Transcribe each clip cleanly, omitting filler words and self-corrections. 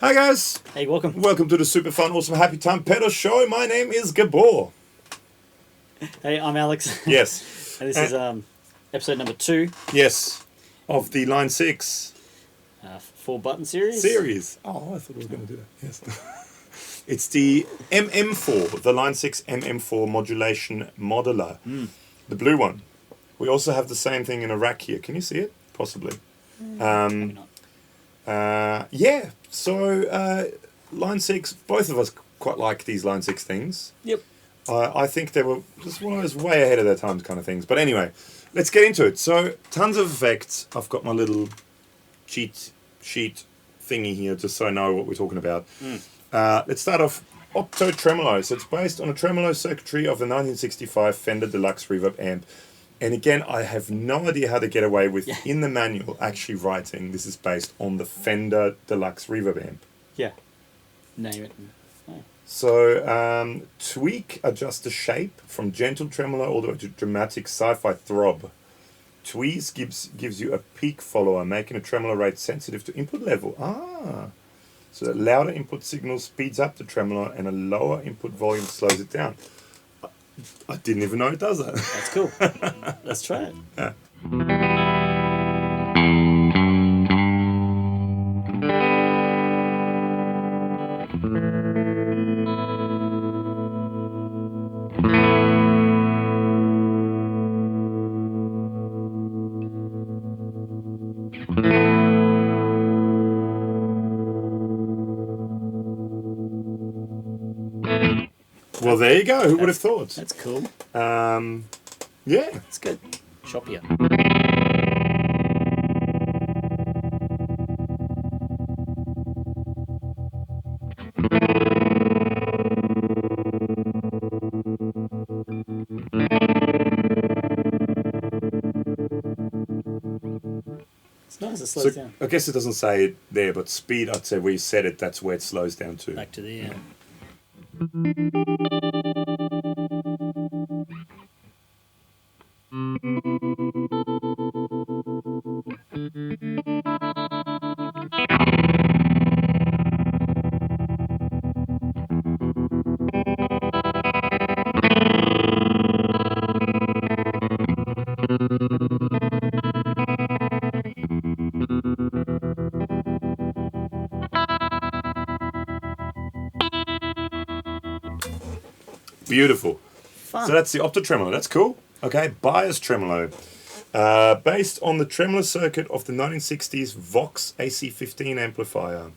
Hi guys! Hey, welcome. Welcome to the Super Fun Awesome Happy Time Pedal Show. My name is Gabor. Hey, I'm Alex. Yes. And this is episode number 2. Yes. Of the Line 6 4-button series. Oh, I thought I was going to do that. Yes. It's the MM-4, the Line 6 MM-4 Modulation Modeler. The blue one. We also have the same thing in a rack here. Can you see it? Possibly. Maybe not. Yeah. So, Line 6, both of us quite like these Line 6 things. Yep. I think they were just one of those way ahead of their times kind of things. But anyway, let's get into it. So, tons of effects. I've got my little cheat sheet thingy here just so I know what we're talking about. Let's start off Opto Tremolo. So, it's based on a tremolo circuitry of the 1965 Fender Deluxe Reverb amp. And again, I have no idea how to get away with, in the manual, actually writing this is based on the Fender Deluxe Reverb amp. Yeah. Name it. Oh. So, tweak, adjust the shape from gentle tremolo all the way to dramatic sci-fi throb. Tweeze gives you a peak follower, making a tremolo rate sensitive to input level. So that louder input signal speeds up the tremolo and a lower input volume slows it down. I didn't even know it does that. That's cool. Let's try it. Yeah. Well, there you go. Who would have thought? That's cool. Yeah. It's good. Choppier. It's nice. It slows down. I guess it doesn't say it there, but speed, I'd say where you set it, that's where it slows down to. Back to the Beautiful. Fun. So that's the Opto Tremolo. That's cool. Okay, Bias Tremolo. Based on the tremolo circuit of the 1960s Vox AC15 amplifier.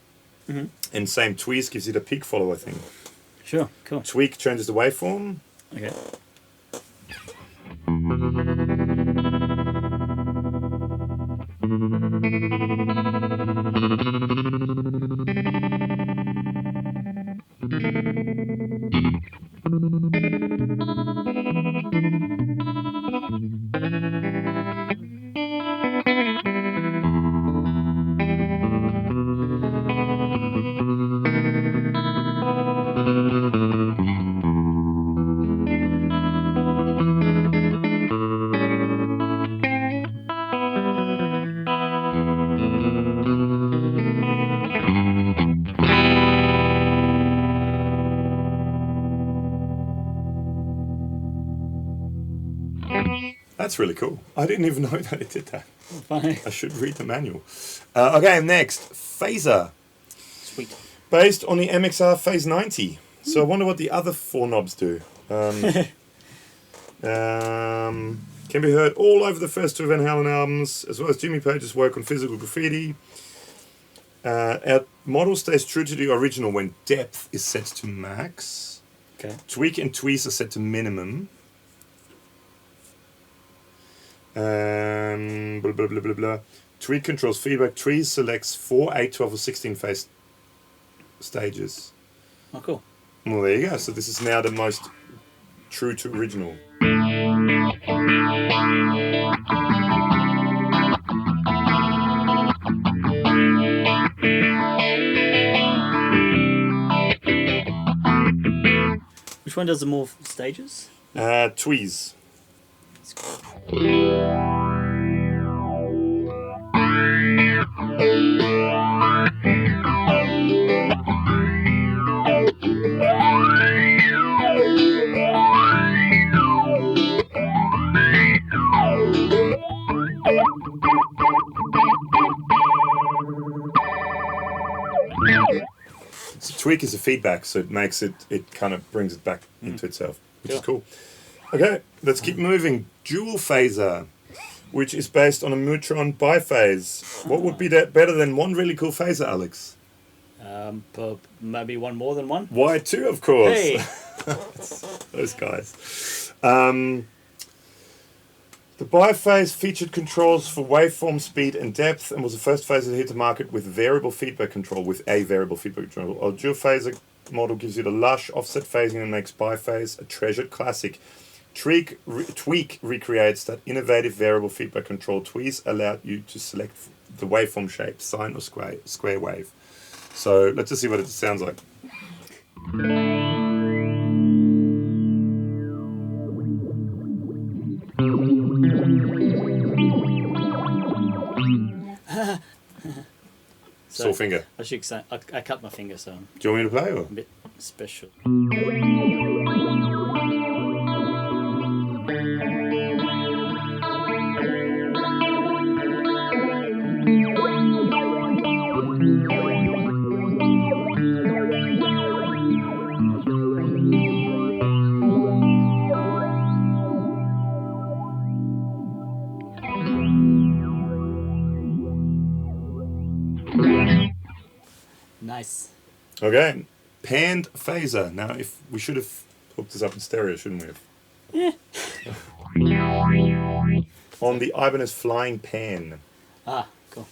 And same tweeze gives it a peak follower thing. Sure. Cool. Tweak changes the waveform. Okay. That's really cool. I didn't even know that it did that. Funny. I should read the manual. Okay, next. Phasor. Sweet. Based on the Mxl Phase 90. So I wonder what the other 4 knobs do. Can be heard all over the first 2 Van Halen albums, as well as Jimmy Page's work on Physical Graffiti. Our model stays true to the original when depth is set to max. Okay. Tweak and tweeze are set to minimum. Blah, blah, blah, blah, blah. Tweak controls feedback. Tweeze selects 4, 8, 12, or 16 phase stages. Oh, cool. Well, there you go. So this is now the most true to original. Which one does the more stages? Tweeze. So tweak is a feedback, so it makes it kind of brings it back into itself, which is Sure. cool. Okay, let's keep moving. Dual phaser, which is based on a neutron biphase. What would be that better than one really cool phaser, Alex? Maybe one more than one. Why two, of course. Hey, Those guys. The biphase featured controls for waveform speed and depth and was the first phaser to hit the market with variable feedback control, with a variable feedback control. Our dual phaser model gives you the lush offset phasing and makes biphase a treasured classic. Tweak recreates that innovative variable feedback control. Tweeze allowed you to select the waveform shape, sine or square wave. So let's just see what it sounds like. Sore finger. I should say I cut my finger, so I'm Do you want me to play or? a bit special. Nice. Okay, panned phaser. Now, if we should have hooked this up in stereo, shouldn't we have? Yeah. On the Ibanez Flying Pan. Ah, cool.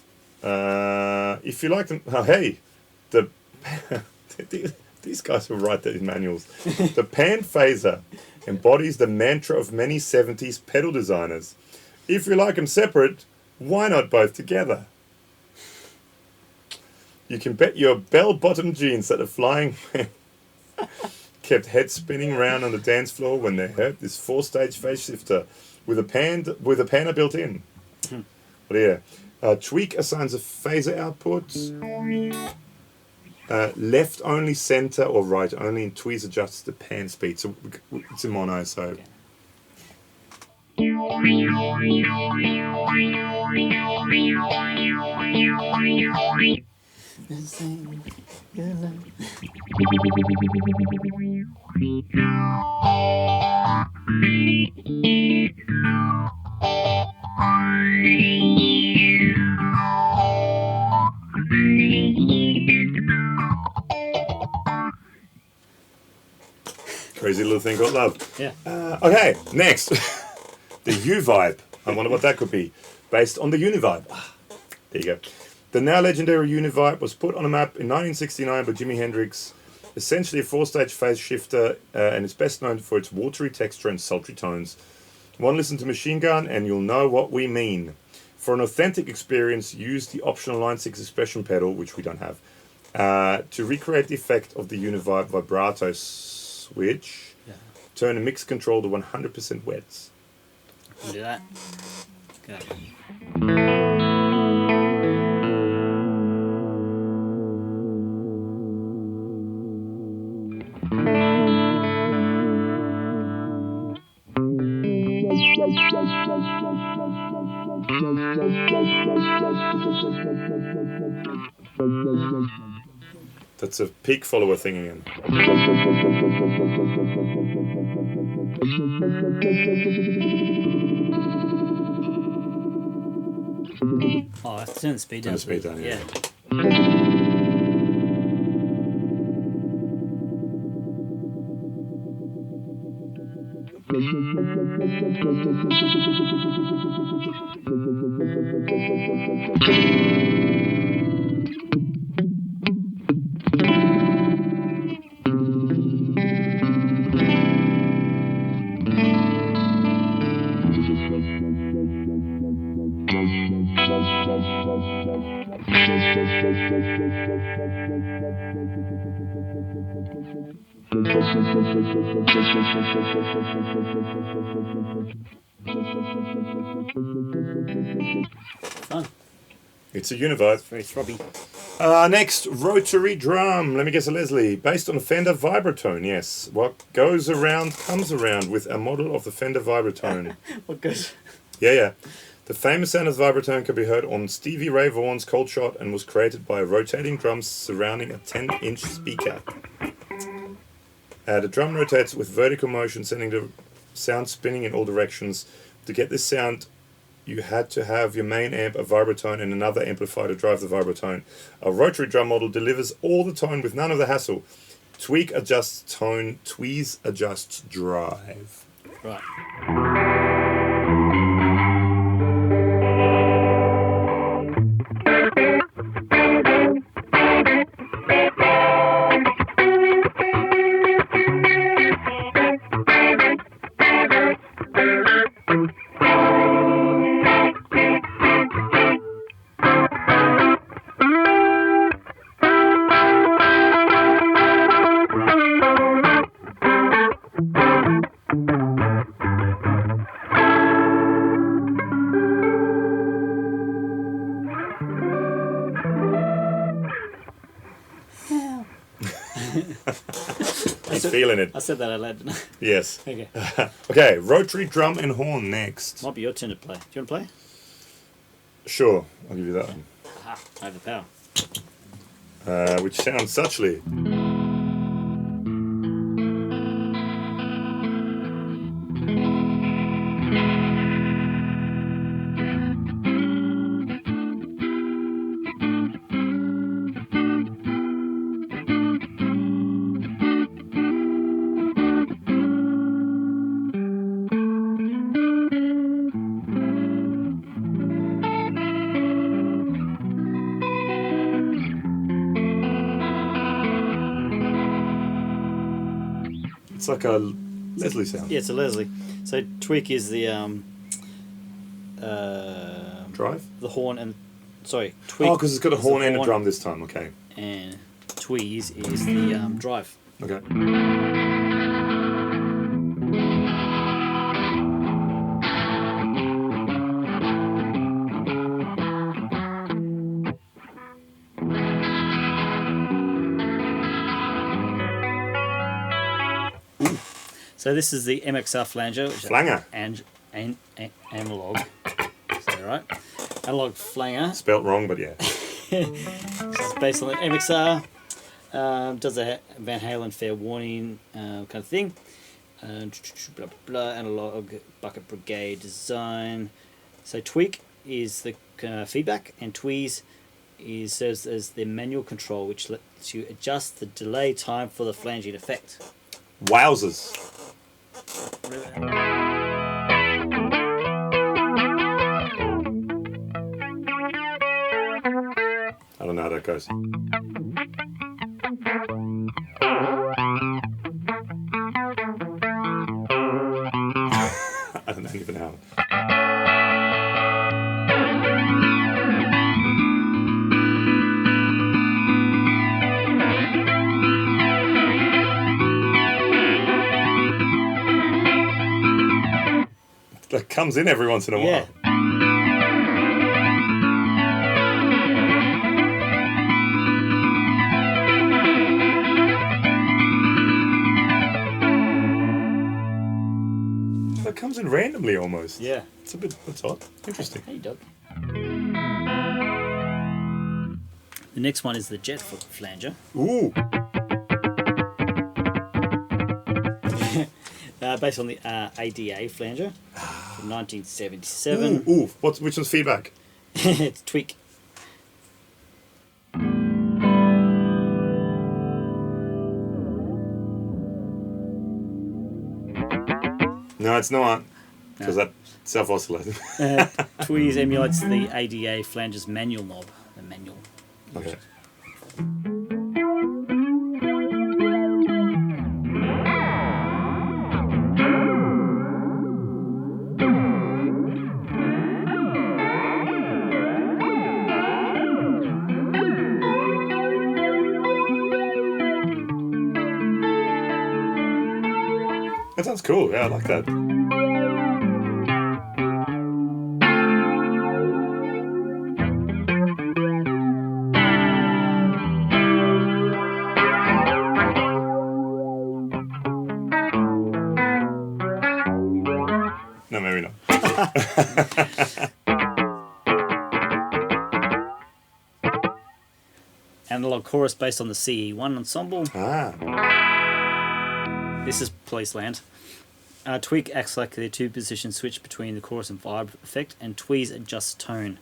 If you like them, oh, hey, the these guys will write these manuals. The pan phaser embodies the mantra of many 70s pedal designers. If you like them separate, why not both together? You can bet your bell-bottom jeans that the Flying Man kept head spinning around on the dance floor when they heard this 4-stage phase shifter with a panner built in. But yeah, tweak assigns a phaser output. Left only, center, or right only, and tweeze adjusts the pan speed. So it's in mono, so. Okay. Crazy little thing called love. Yeah. Okay, next. The U-Vibe. I wonder what that could be. Based on the Univibe. There you go. The now legendary Univibe was put on a map in 1969 by Jimi Hendrix. Essentially a 4-stage phase shifter, and it's best known for its watery texture and sultry tones. One listen to Machine Gun and you'll know what we mean. For an authentic experience, use the optional Line 6 expression pedal, which we don't have, to recreate the effect of the Univibe vibrato switch. Yeah. Turn a mix control to 100% wets. Can do that. Okay. That's a peak follower thing again. Oh, I have to turn the speed down. Turn the speed down, yeah. Fun. It's a Univibe. Very throbby. Next, Rotary Drum. Let me guess, Leslie. Based on a Fender Vibratone, yes. What goes around comes around with a model of the Fender Vibratone. What goes? Yeah. The famous sound of the vibratone can be heard on Stevie Ray Vaughan's Cold Shot and was created by rotating drums surrounding a 10-inch speaker. The drum rotates with vertical motion, sending the sound spinning in all directions. To get this sound, you had to have your main amp, a vibratone, and another amplifier to drive the vibratone. A rotary drum model delivers all the tone with none of the hassle. Tweak adjusts tone, tweeze adjusts drive. Right. He's feeling it. I said that out loud, didn't I? Yes. Okay. Okay, rotary drum and horn next. Might be your turn to play. Do you want to play? Sure, I'll give you that one. Aha, I have the power. Which sounds suchly. It's like a Leslie sound. Yeah, it's a Leslie. So tweak is the Drive? the horn and tweak. Oh, because it's got a is the horn and a drum this time. Okay. And tweeze is the drive. Okay. So this is the Mxl Flanger, which Flanger. is analog. Is that right? Analog Flanger. Spelt wrong, but yeah. It's based on the MXR. Does a Van Halen fair warning kind of thing. Blah, blah, blah, analog bucket brigade design. So tweak is the feedback, and tweeze serves as the manual control, which lets you adjust the delay time for the flanging effect. Wowzers. I don't know how that goes. I don't even know how. That comes in every once in a while. Yeah. That comes in randomly almost. Yeah. It's a bit, that's odd. Interesting. Hey, Doug. The next one is the Jet Flanger. Ooh. Based on the ADA Flanger from 1977. Ooh. Which one's feedback? It's tweak. No, it's not. Because that self-oscillated. Tweeze emulates the ADA Flanger's manual knob. The manual. Okay. That sounds cool. Yeah, I like that. No, maybe not. analog chorus based on the CE1 ensemble. Ah. This is Policeland. Tweak acts like the two-position switch between the chorus and vibe effect, and tweeze adjusts tone.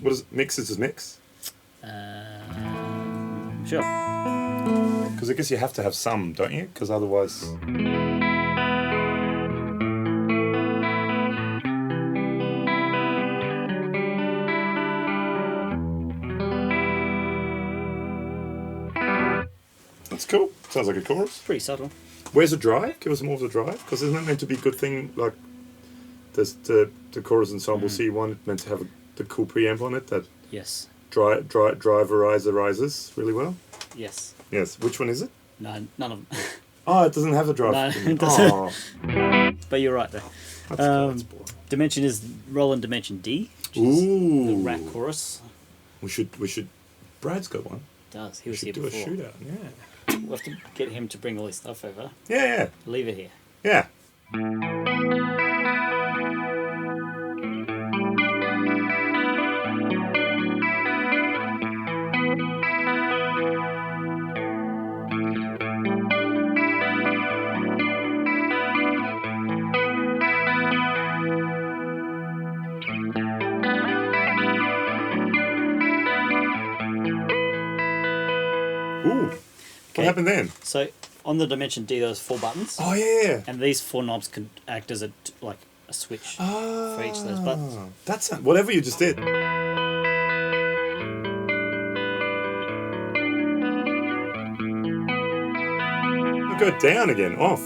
What is mix? Is it mix? Sure. Because I guess you have to have some, don't you? Because otherwise... That's cool. Sounds like a chorus. Pretty subtle. Where's the drive? Give us more of the drive. Because isn't that meant to be a good thing? Like, there's the chorus ensemble C1, it's meant to have the cool preamp on it that Yes. driverizes really well. Yes. Yes. Which one is it? No, none of them. Oh, it doesn't have a drive. No, it doesn't. Oh, But you're right there. that's boring. Dimension is Roland Dimension D, which is Ooh. the rack chorus. We should. Brad's got one. Does. He We was here should do a before. shootout. Yeah. We'll have to get him to bring all his stuff over. Yeah. Leave it here. Yeah. Ooh. Okay. What happened then? So on the Dimension D, there's 4 buttons, Oh yeah. and these 4 knobs can act as a switch. For each of those buttons. That's whatever you just did. I'll go down again. Off.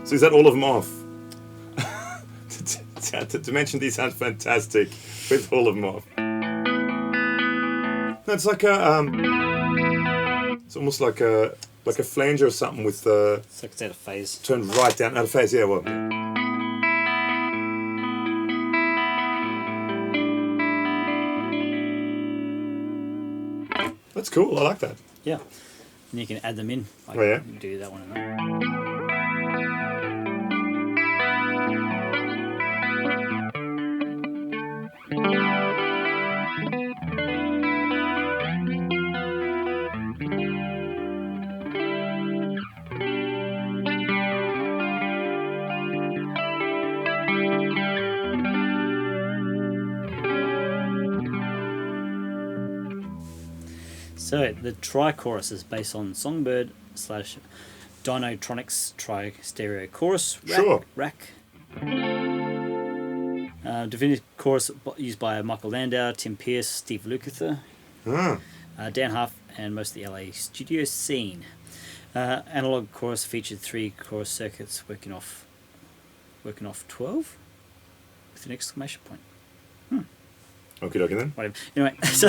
So is that all of them off? The Dimension D sounds fantastic with all of them off. No, it's like a it's almost like a flanger or something with the So it's out of phase. turned right down out of phase. Yeah, well. That's cool. I like that. Yeah. And you can add them in. Like Oh, yeah? You can do that one and that. So the tri-chorus is based on Songbird / Dinotronics tri-stereo chorus Sure. rack. Definitive chorus used by Michael Landau, Tim Pierce, Steve Lukather, Ah. Dan Huff, and most of the LA studio scene. Analog chorus featured 3 chorus circuits working off 12 with an exclamation point. Okie dokie then. Whatever. Anyway, so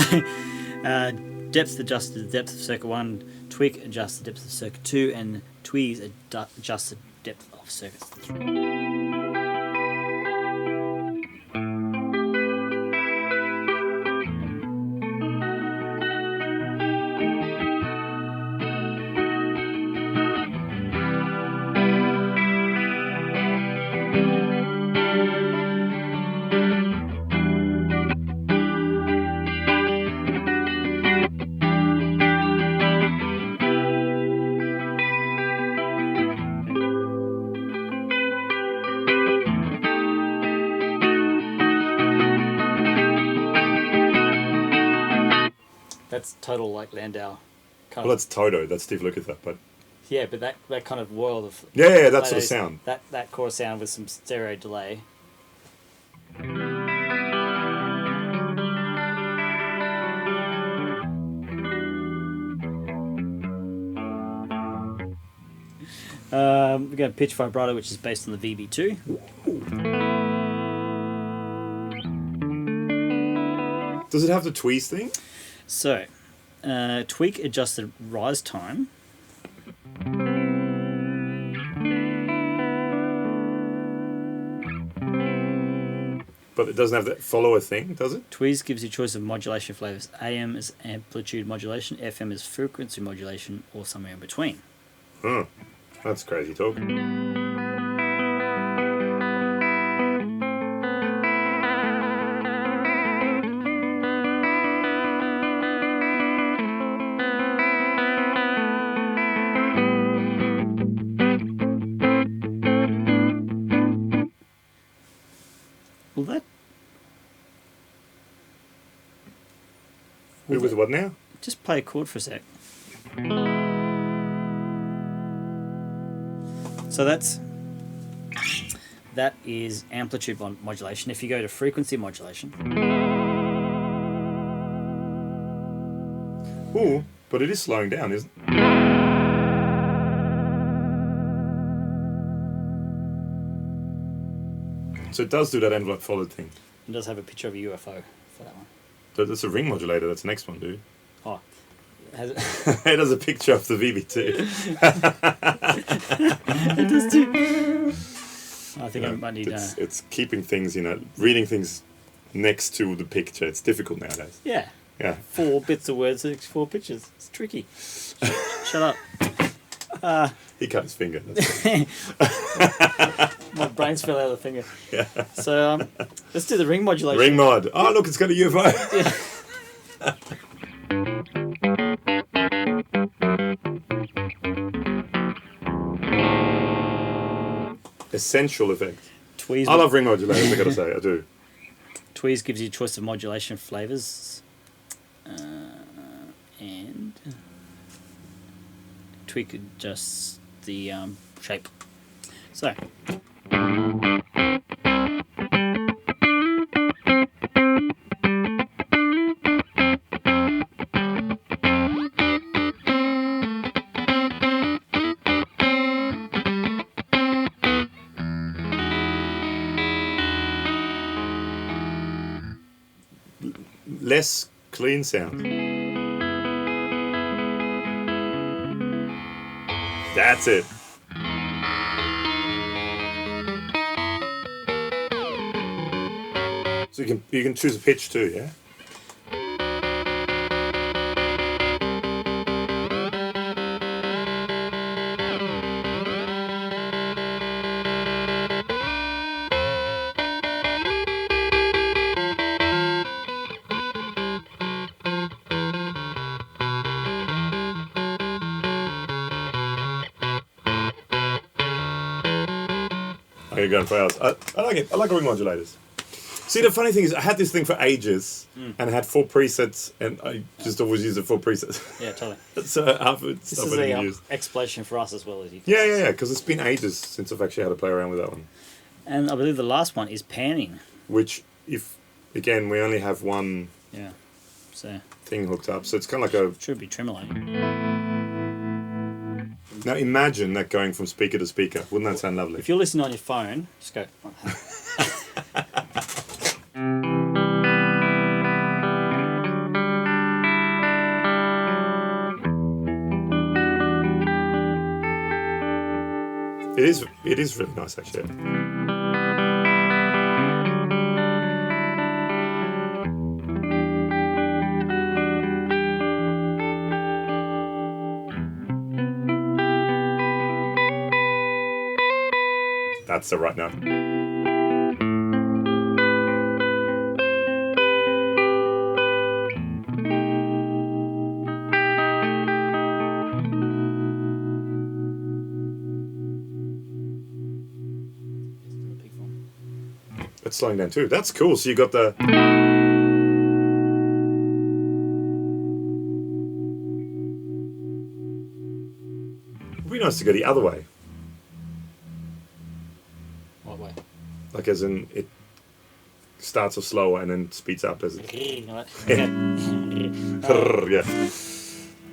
depth adjusts the depth of circuit 1, tweak adjusts the depth of circuit 2, and tweeze adjusts the depth of circuit 3. That's total like Landau. Well, that's Toto. That's Steve Lukather. But Yeah, but that kind of world of yeah, that like sort of those- sound. That chorus sound with some stereo delay. We got pitch vibrato, which is based on the VB2. Does it have the tweeze thing? So, tweak adjusted rise time. But it doesn't have that follower thing, does it? Tweez gives you choice of modulation flavors. AM is amplitude modulation, FM is frequency modulation, or somewhere in between. That's crazy talk. Will that... With what now? Just play a chord for a sec. So that is amplitude modulation. If you go to frequency modulation, Ooh, but it is slowing down, isn't it? So it does do that envelope followed thing. it does have a picture of a UFO for that one. So that's a ring modulator. That's the next one, dude. Oh, has it? It has a picture of the VB2. It does too. I think I might need. It's keeping things, reading things next to the picture. It's difficult nowadays. Yeah. Yeah. 4 bits of words, 4 pictures. It's tricky. Shut up. He cut his finger. My brains fell out of the finger. Yeah. So let's do the ring modulation. Ring mod. Oh, look, it's got a UFO. Essential effect. Tweez. I love ring modulators, I gotta say, I do. Tweez gives you a choice of modulation flavors. And tweak adjusts the shape. So. Less clean sound. That's it. So you can choose a pitch too, yeah? I'm going for hours. I like it. I like ring modulators. See, the funny thing is, I had this thing for ages, and I had 4 presets, and I just always used the 4 presets. Yeah, totally. So afterwards, This is the explosion for us as well as you can. Yeah, because it's been ages since I've actually had to play around with that one. And I believe the last one is panning. Which, again, we only have one thing hooked up, so it's kind of like a... Should be tremolo. Now imagine that going from speaker to speaker. Wouldn't that sound lovely? If you're listening on your phone, just go... It is really nice, actually. That's the right note. It's slowing down too. That's cool. So you got the... It'd be nice to go the other way. What way? Like as in it starts off slower and then speeds up as it... Yeah. Yeah.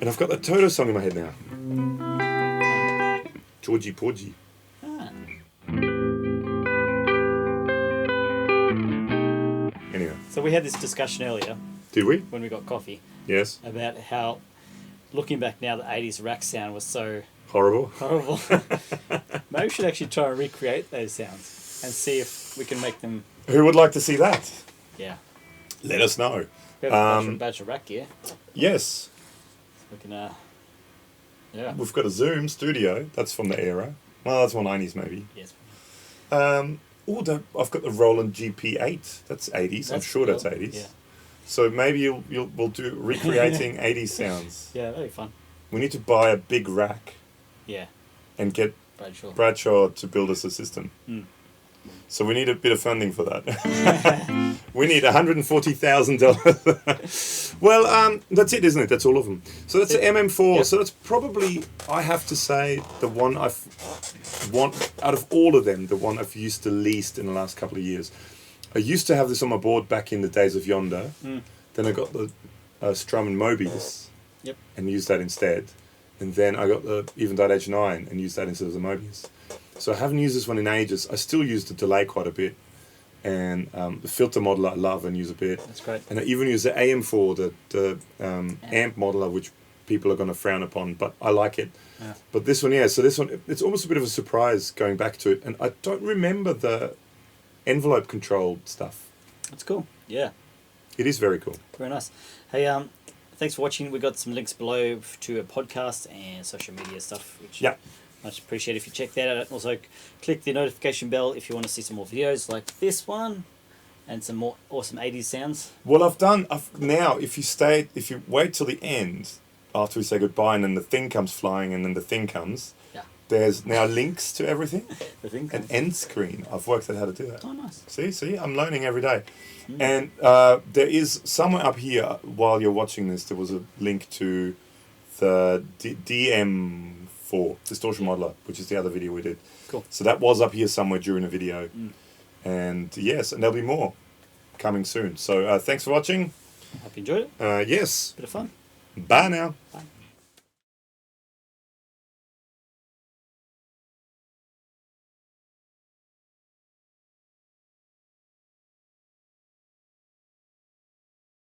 And I've got the Toto song in my head now. Georgie Porgy. Anyway. So we had this discussion earlier. Did we? When we got coffee. Yes. About how, looking back now, the 80s rack sound was so... Horrible. Horrible. Maybe we should actually try and recreate those sounds. and see if we can make them. Who would like to see that? Yeah. Let us know. We have a batch of rack gear. Yes. We can. Yeah. We've got a Zoom studio. That's from the era. Well, that's more 90s maybe. Yes. I've got the Roland GP8. That's 80s. I'm sure that's 80s. Yeah. So maybe we'll do recreating 80s sounds. Yeah, that'd be fun. We need to buy a big rack. Yeah. And get Bradshaw. Bradshaw to build us a system. Mm. So we need a bit of funding for that. We need $140,000. Well, that's it, isn't it? That's all of them. So that's the MM-4. Yep. So that's probably, I have to say, the one out of all of them, the one I've used the least in the last couple of years. I used to have this on my board back in the days of Yonder. Mm. Then I got the Strum and Mobius. Yep. And used that instead. And then I got the Eventide H9 and used that instead of the Mobius. So I haven't used this one in ages. I still use the delay quite a bit. And the filter modeler I love and use a bit. That's great. And I even use the AM4, the amp modeler, which people are going to frown upon, but I like it. Yeah. But this one, so this one, it's almost a bit of a surprise going back to it. And I don't remember the envelope controlled stuff. That's cool. Yeah. It is very cool. Very nice. Hey, thanks for watching. We got some links below to a podcast and social media stuff, which much appreciate if you check that out. Also, click the notification bell if you want to see some more videos like this one and some more awesome 80s sounds. Well, now, if you wait till the end after we say goodbye and then the thing comes flying and then the thing comes, there's now links to everything. The thing comes. An end screen. I've worked out how to do that. Oh, nice. See, I'm learning every day. Mm. And there is somewhere up here, while you're watching this, there was a link to the DM4 Distortion Modeler, which is the other video we did. Cool. So that was up here somewhere during the video. Mm. And yes, and there'll be more coming soon. So thanks for watching. Hope you enjoyed it. Yes. Bit of fun. Bye now. Bye.